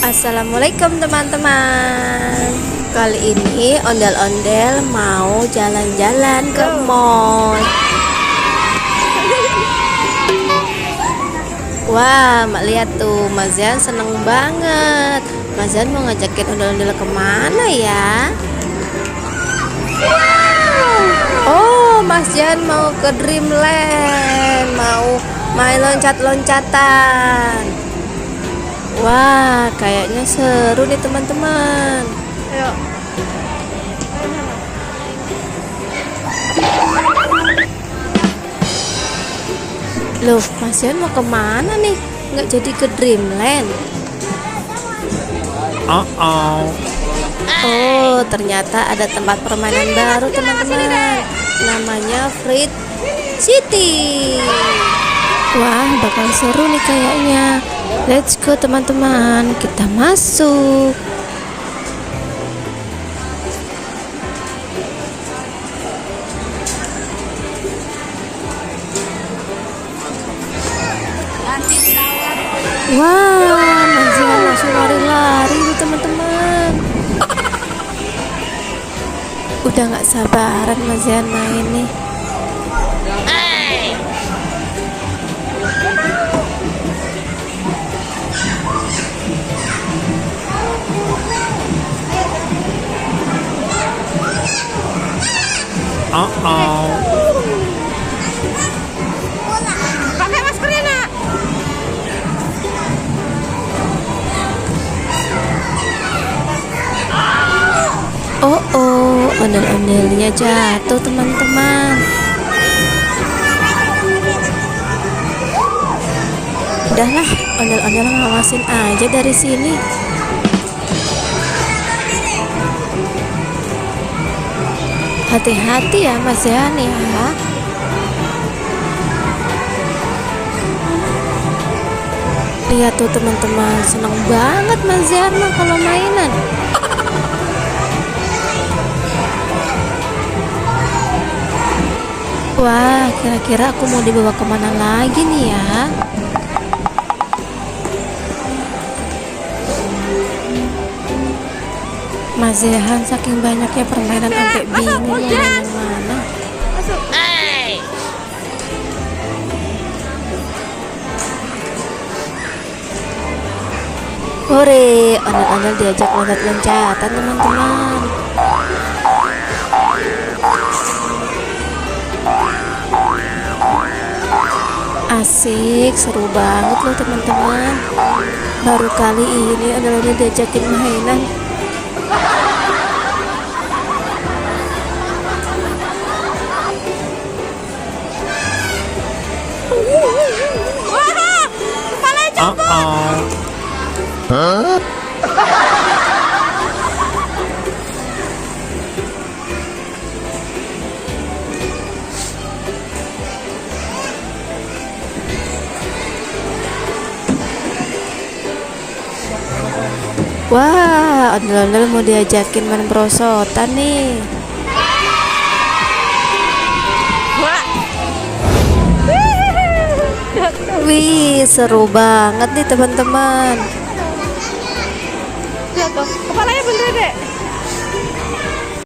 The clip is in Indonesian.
Assalamualaikum teman-teman. Kali ini ondel-ondel mau jalan-jalan ke mall. Wah, Mak lihat tuh, Mas Zian seneng banget. Mas Zian mau ngajakin ondel-ondel kemana ya? Oh, Mas Zian mau ke Dreamland, mau main loncat-loncatan. Wah, kayaknya seru nih teman-teman. Ayo. Loh, Mas Yan mau kemana nih? Nggak jadi ke Dreamland? Oh, ternyata ada tempat permainan baru teman-teman. Namanya Fruit City. Wah, bakal seru nih kayaknya. Let's go teman-teman, kita masuk. Wah, Mas Zian langsung lari-lari nih teman-teman. Udah gak sabaran Mas Zian main nih. Pakai maskernya, Nak. Oh, ondel-ondelnya jatuh teman-teman. Udahlah, ondel-ondel ngawasin aja dari sini. Hati-hati ya Mas Zian ya. Lihat tuh teman-teman, seneng banget Mas Zian mah kalau mainan. Wah, kira-kira aku mau dibawa kemana lagi nih ya? Mas Zian saking banyaknya permainan sampai bingung mau main yang mana. Masuk. Hore, ondel-ondel diajak loncat-loncatan teman-teman. Asik, seru banget loh teman-teman. Baru kali ini ondel-ondel diajakin mainan. Wah, kepalanya copot. Wah, ondel-ondel mau diajakin main perosotan nih. Wah. Wih, seru banget nih teman-teman. Lihat tuh, kepalanya bener deh.